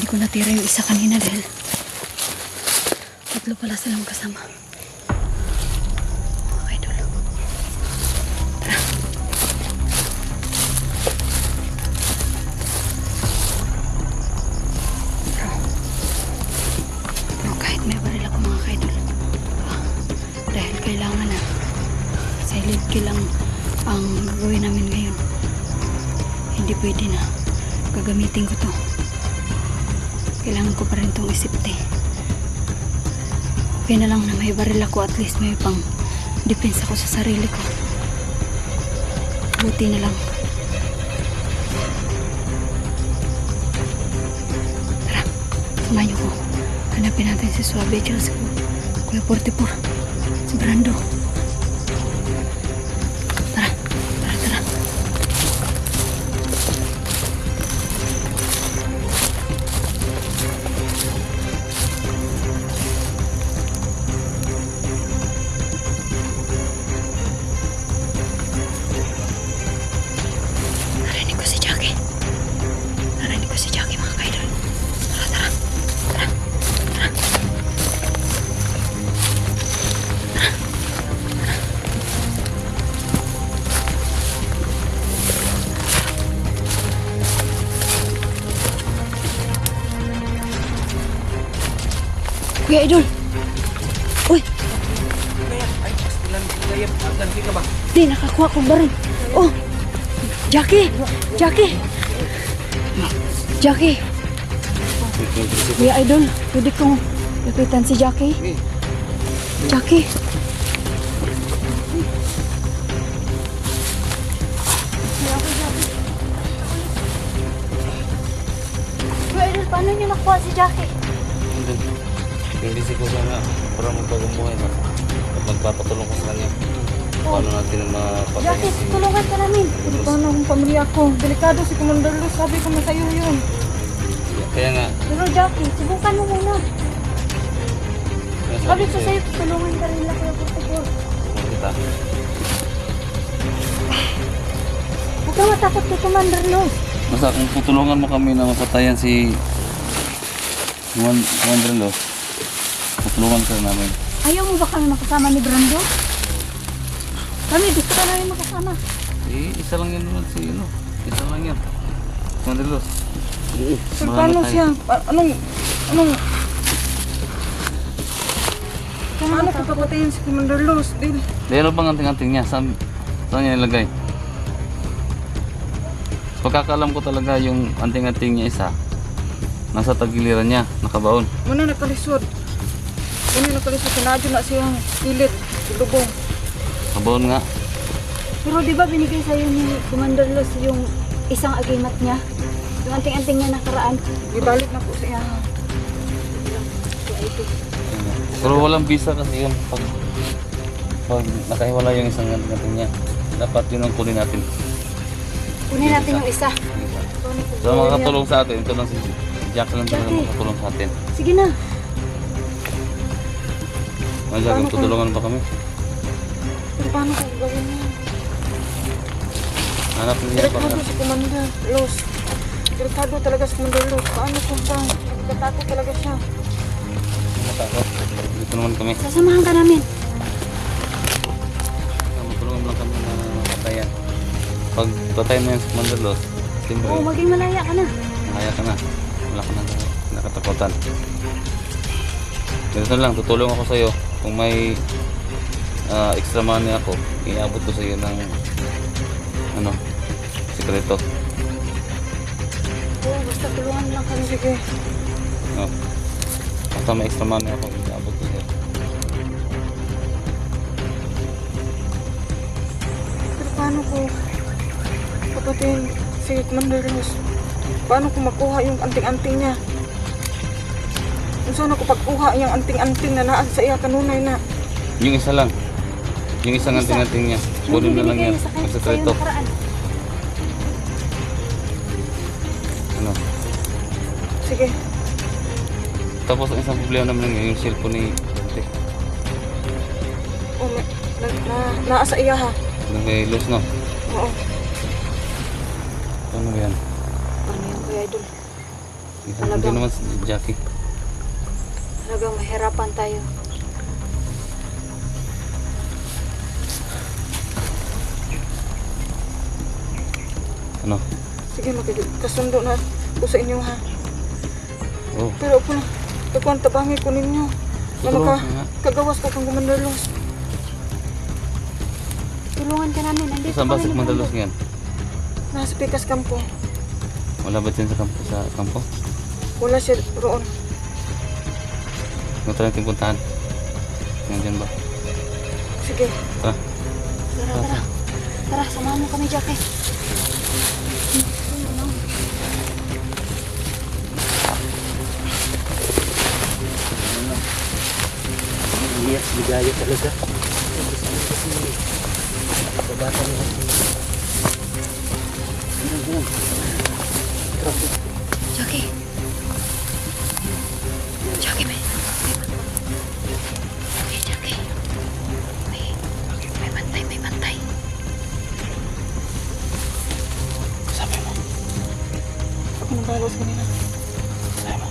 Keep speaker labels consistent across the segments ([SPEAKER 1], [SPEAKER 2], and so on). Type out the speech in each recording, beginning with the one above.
[SPEAKER 1] ko natira yung isa kanina dahil tatlo pala silang kasama. Okay, idol. Tara. Pero kahit may baril ako mga kaidol, dahil kailangan na silent kill ang gagawin namin ngayon, hindi pwede na gagamitin ko to. Kailangan ko pa rin itong isipte. Okay na lang na may baril ako, at least may pang depensa ko sa sarili ko. Buti na lang. Tara, samayo ko. Hanapin natin si Suave at si Kuya 44, si Brando. Tara, tara, tara. Narinig ko si Jackie. Narinig ko si Jackie, mga kaidol. Tara, tara. Tara, tara. Kuya Idol. Uy,
[SPEAKER 2] Ay, pastilan layap. Ganti ka ba?
[SPEAKER 1] di nakakuha ko baril. Oh, Jackie. Jackie. Jackie. Kuya Idol, pwede kong lapitan si Jackie. Jackie. Kuya Idol, paano niyo nakuha si Jackie?
[SPEAKER 2] Hindi siguro na para magbagong buhay na. At magpapatulong ko sa kanya. Paano natin mapatay
[SPEAKER 1] Jackie, tulungan ka namin.
[SPEAKER 3] Paano akong pamilya ko? Delikado si Commander Luz. Sabi ko na sa'yo yun.
[SPEAKER 2] Kaya nga,
[SPEAKER 1] Pero Jackie, subukan mo muna. Sabi ko sa'yo, tulungan ka rin lang kaya Portugal.
[SPEAKER 2] kita.
[SPEAKER 1] Huwag ka matakot kay Commander Luz.
[SPEAKER 2] Basta kung tutulungan mo kami na mapatayan si Commander Luz, tutulungan ka namin.
[SPEAKER 1] Ayaw mo ba kami makasama ni Brando? Kami, gusto ka namin makasama.
[SPEAKER 2] Isa lang yan naman si Isa lang yan. Commander Luz.
[SPEAKER 3] Sir, paano siya? Paano ko papatayin si Commander Luz?
[SPEAKER 2] Di ano bang anting-anting niya? Saan niya nilagay? Pagkakaalam ko talaga yung anting-anting niya isa, nasa tagiliran niya, nakabaon.
[SPEAKER 3] Muna nakalisod. Sinadyo na siyang kilit. Lubong.
[SPEAKER 2] Nakabaon nga.
[SPEAKER 1] Pero di ba binigay sa'yo ni Commander Luz yung isang agimat niya? Yung anting-anting niya nakaraan.
[SPEAKER 3] Ibalik na po siya.
[SPEAKER 2] Pero walang visa kasi yun. Pag nakahiwala yung isang anting-anting niya, dapat yun ang kunin natin.
[SPEAKER 1] Kunin natin yung isa.
[SPEAKER 2] So makakatulong sa atin, ito lang si Jack lang talaga
[SPEAKER 1] Jackie.
[SPEAKER 2] makakatulong sa atin.
[SPEAKER 1] Sige na.
[SPEAKER 2] Mga Jack, tutulungan pa kami.
[SPEAKER 3] Pero paano ko gawin niya?
[SPEAKER 2] Hanapin niya pa.
[SPEAKER 3] Delikado si Commander Luz. Delikado talaga si Commander Luz. Paano kung siya? Nagkatato talaga siya.
[SPEAKER 2] Matakot. Dito naman kami.
[SPEAKER 1] Sasamahan ka namin.
[SPEAKER 2] Matulungan lang kami na patayan. Pag patayin na yung Commander Luz, siyempre,
[SPEAKER 1] Oo, maging malaya ka na.
[SPEAKER 2] kaya ka na. Wala ka na nakatakutan. Ganito lang, tutulong ako sa'yo. Kung may extra money ako, iabot ko sa'yo ng sikreto.
[SPEAKER 1] Oo, basta tulungan lang kami.
[SPEAKER 3] Sige.
[SPEAKER 2] Basta may extra money ako, iabot ko sa'yo.
[SPEAKER 3] Pero paano ko papatayin si Commander Luz? Paano ko makuha yung anting-anting niya? Kung saan ako pagkuha yung anting-anting na naan sa iya kanunay na.
[SPEAKER 2] Yung isa lang. Yung isang anting-anting niya. Kunin na lang yan. Ang sekreto.
[SPEAKER 3] Sige.
[SPEAKER 2] Tapos ang isang problema naman yung cellphone ni Dante.
[SPEAKER 3] Oh, naa sa iya ha.
[SPEAKER 2] May loose, no?
[SPEAKER 3] Oo.
[SPEAKER 2] Ano ba yan?
[SPEAKER 1] Ano yung Kuya Idol?
[SPEAKER 2] Hindi naman si Jackie.
[SPEAKER 1] Talagang mahirapan tayo.
[SPEAKER 2] Ano?
[SPEAKER 3] Sige, magkasundo na ko sa inyo ha.
[SPEAKER 2] Oh.
[SPEAKER 3] Pero ako na, ikaw tabangi ko ninyo. Na
[SPEAKER 2] Ito,
[SPEAKER 3] kagawas ko kang gumandalos.
[SPEAKER 1] Tulungan ka namin. Andito
[SPEAKER 2] Saan ba
[SPEAKER 1] kami
[SPEAKER 2] si
[SPEAKER 1] ni
[SPEAKER 2] Mandalos
[SPEAKER 1] Brando.
[SPEAKER 2] ngayon?
[SPEAKER 3] Nasa Pikas Kampo.
[SPEAKER 2] Wala ba dyan sa kampo?
[SPEAKER 3] Wala siya roon.
[SPEAKER 2] Huwag natin puntahan. Nandiyan ba?
[SPEAKER 3] Sige.
[SPEAKER 2] Tara.
[SPEAKER 1] Tara. Tara, samahan mo kami, Jackie.
[SPEAKER 4] Yes, ligaya talaga. Babata mo.
[SPEAKER 1] Jackie. Jackie, may... Hey, Jackie. May bantay.
[SPEAKER 2] Sabi mo.
[SPEAKER 3] Ako nang balos kanina.
[SPEAKER 2] Sabi mo.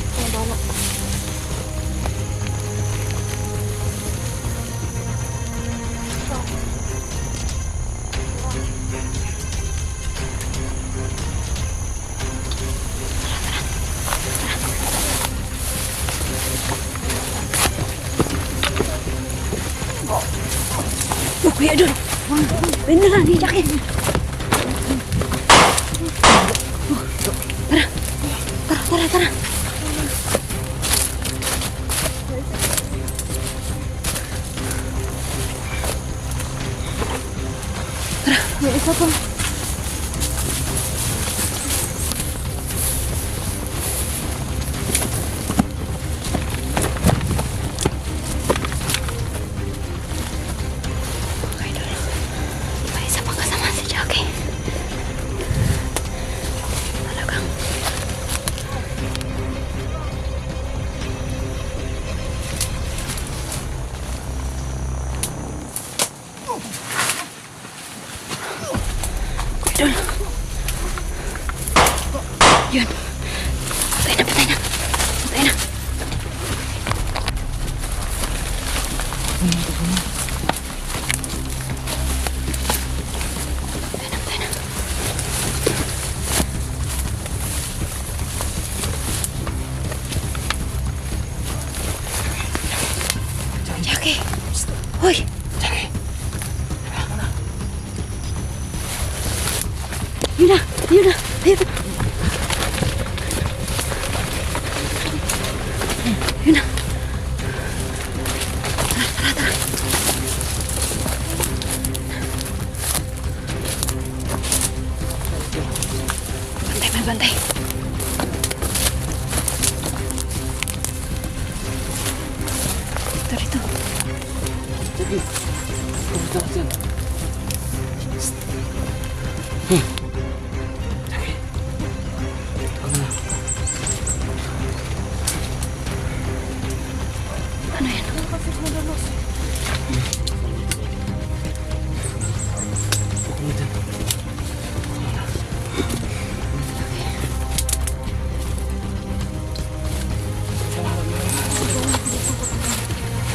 [SPEAKER 3] Ako nang balos.
[SPEAKER 1] Oh, kuya doon. Beneran nih, Jackie. Tara.
[SPEAKER 3] May isa pa.
[SPEAKER 1] Okay, doon. May isa pang kasama si Jackie. Talagang... Kuya doon. Yun. Patay na. Patay na. Jackie. Hoy.
[SPEAKER 2] Jackie.
[SPEAKER 1] Yun na. Ayun. Yun na. Tara. May bantay. Dito.
[SPEAKER 2] Jackie. Kumusta ka dyan? Jackie.
[SPEAKER 1] Ano yan?
[SPEAKER 3] Kapit mo dalos.
[SPEAKER 2] Huwag mo dyan.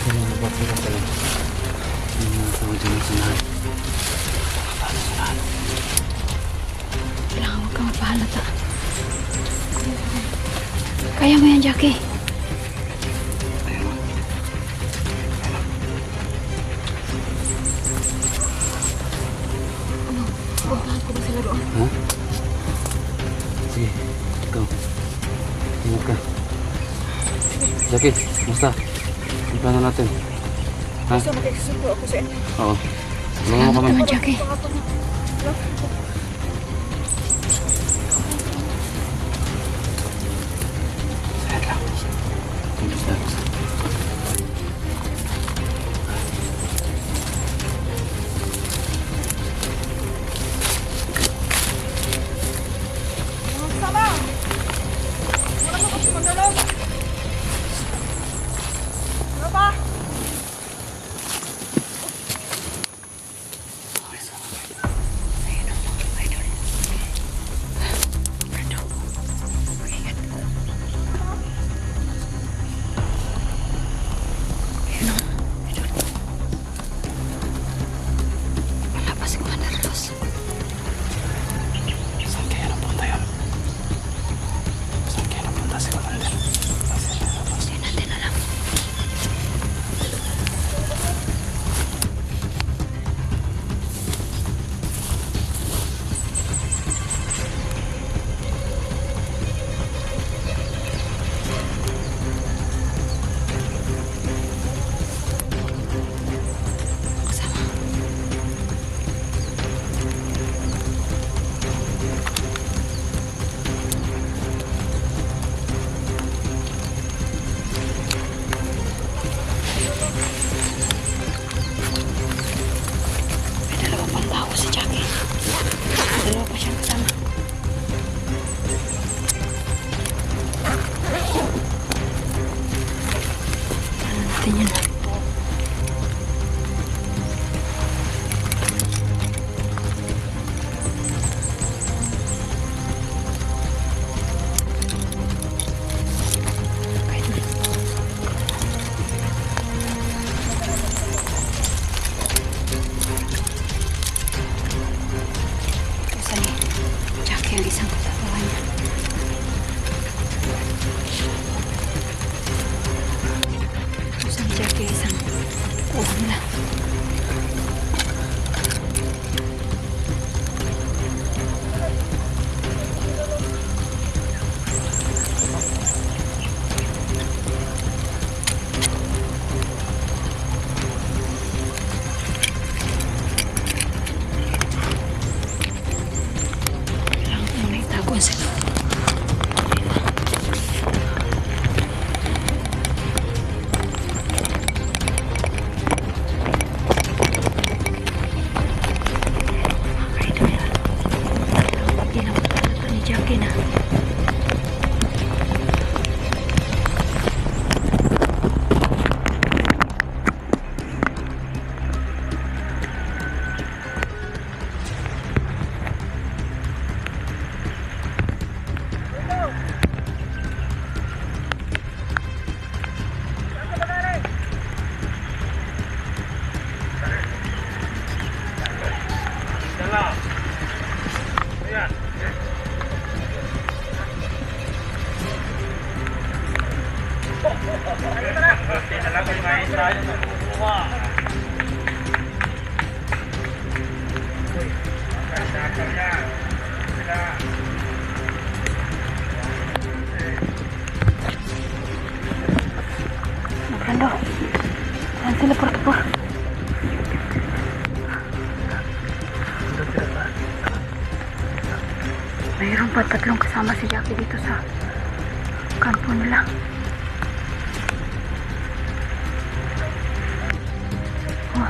[SPEAKER 2] Kailangan ba pala pala? Hindi mo ako dyan ang sinahan.
[SPEAKER 1] Kailangan huwag kang magpahalata. Kaya mo yan, Jackie.
[SPEAKER 3] Puntahan ko ba sila roon?
[SPEAKER 2] Ha? Sige, ikaw. Ingat ka. Jackie, kumusta? Ang plano natin? Ha?
[SPEAKER 3] Basta makikisundo ako sa inyo.
[SPEAKER 2] Oo. Tulungan mo kami.
[SPEAKER 1] Salamat naman, Jackie.
[SPEAKER 3] Pangaton na.
[SPEAKER 2] Sayang lang. Kumusta?
[SPEAKER 3] Sama! Wala ko kasi mandalaw. Ano ba?
[SPEAKER 1] Ayun, idol. natin yun. Idol. Ito ni Jackie ang isang katawan niya. Ito ni Jackie isang uwan lang. Kailangan ko muna itago ang sagot. Hindi na matalata ni Jackie na. Magkano? Saan sila por? Mayroon pa 3 kasama si Jackie dito sa kampo nila. Oh.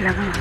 [SPEAKER 1] Talagang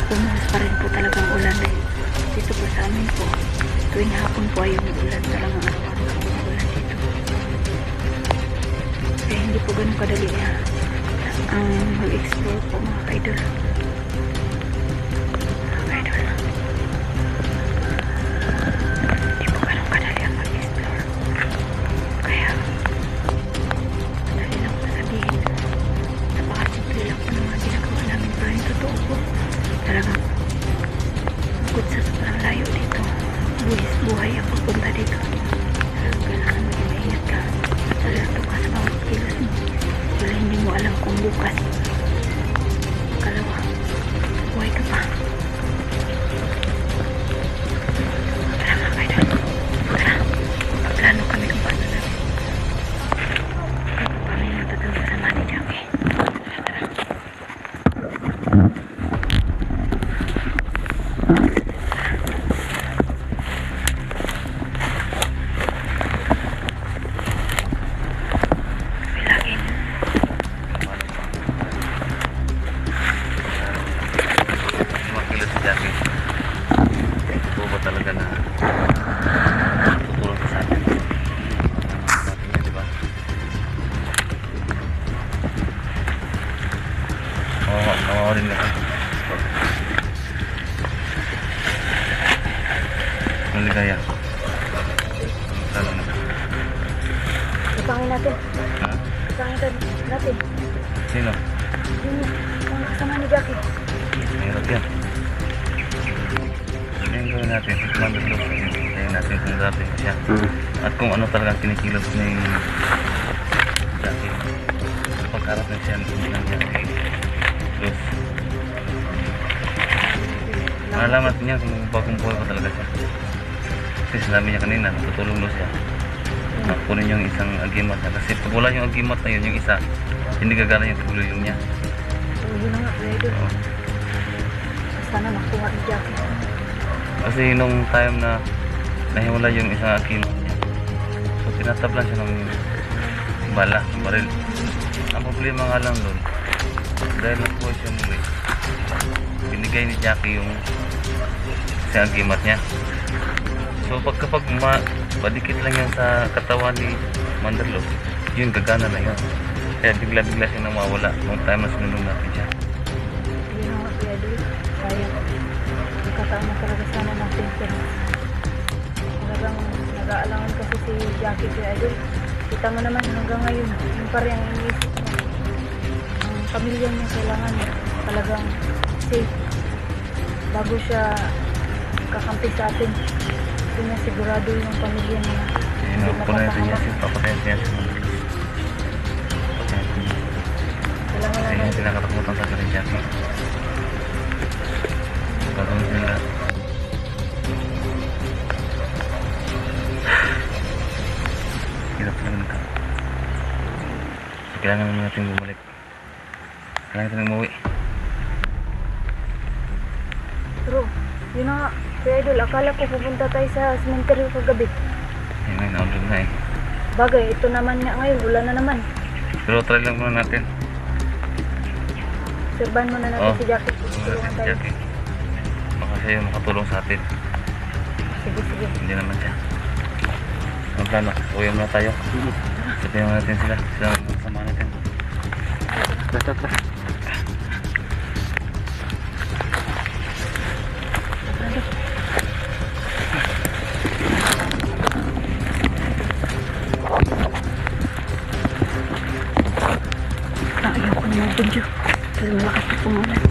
[SPEAKER 1] Bumuhos pa rin po talagang ulan dahil dito po sa amin po tuwing hapon po ay umuulan talagang araw-araw po umuulan dito. Kaya hindi po ganun kadali ang mag-explore po mga ka-idol. Hindi po ganun kadali ang mag-explore. Kaya madali lang po sabihin. Napakasimple lang po ng mga ginagawa namin pero yung totoo po talagang bukod sa sobrang layo dito, buhay ang pagpunta dito. Kailangan maging maingat ka. Alerto ka sa bawat kilos mo. Dahil hindi mo alam kung bukas. Kalawa, buhay ka pa. Tara mga kaidol. Tara. Plano kami kung paano namin. Bago kami natutulog sa mani Jackie. Tara. Bilangin.
[SPEAKER 2] Mga kilos si Jackie. Ito ba talaga na tutulong sa atin? Natin yan, di ba? Oo rin na. Maligaya. Lalo na.
[SPEAKER 1] Ipangin natin.
[SPEAKER 2] Ha?
[SPEAKER 1] Ipangin natin.
[SPEAKER 2] Sino?
[SPEAKER 1] Yung kasama ni Jackie.
[SPEAKER 2] Mahirap yan. Ngayon gawin natin. Mandalo. Ngayon natin kung dati siya. At kung ano talagang kinikilos ni Jackie. Pagkarap na siya ng Jackie. Plus, malalaman niya kung bagong buhay pa talaga siya. Kasi sinabi niya kanina, natutulong daw siya. Nakunin yung isang agimat niya. Kasi pag wala yung agimat na yun, yung isa, hindi gagana yung tagulilong niya.
[SPEAKER 1] So, yun na nga, idol.
[SPEAKER 2] Oo.
[SPEAKER 1] Sana makuha ni Jackie.
[SPEAKER 2] Kasi nung time na nahiwala yung isang agimat niya, so tinatablan siya ng bala, ng baril. Ang problema nga lang doon, dahil nakuha siya muli, binigay ni Jackie yung isang agimat niya. So kapag padikit lang yan sa katawan ni Mandarlo, yun gagana na yun. Kaya bigla-bigla siya nawawala nung time na sinunong natin siya.
[SPEAKER 1] Yun na nga, idol. Kaya, ikataon na talaga sana natin. Pero, talagang nag-aalangan kasi si Jackie si idol. Kita mo naman hanggang ngayon, yung pa rin ang iniisip mo. Ang pamilya niya kailangan talagang safe bago siya kakampi sa atin. Hindi niya sigurado yung pamilya niya.
[SPEAKER 2] Ayun, punayan niya siya, papatayan siya siya. Papatayan niya.
[SPEAKER 1] Kailangan
[SPEAKER 2] Kasi
[SPEAKER 1] naman
[SPEAKER 2] yung pinakatakutan sa ni Jackie. Gagawin nila. Hirap lang nito. Kailangan naman natin bumalik. Kailangan natin umuwi.
[SPEAKER 1] Pero, yun na nga, Kuya Idol, akala ko pupunta tayo sa cemetery kagabi.
[SPEAKER 2] Ayun na, naulog na eh.
[SPEAKER 1] Bagay, ito naman nga ngayon, wala na naman.
[SPEAKER 2] Pero try lang muna natin.
[SPEAKER 1] Serban muna natin
[SPEAKER 2] Oh,
[SPEAKER 1] si Jackie.
[SPEAKER 2] tulungan natin
[SPEAKER 1] Tulungan
[SPEAKER 2] si
[SPEAKER 1] tayo.
[SPEAKER 2] Jackie. Baka siya yung makatulong sa atin.
[SPEAKER 1] Sige, sige.
[SPEAKER 2] Hindi naman siya. Ang plano, uwi muna tayo. Sabihin natin sila. Sila ang sama natin. Tara.
[SPEAKER 1] Ayaw ko na mag-video. Pero malakas na pumulan.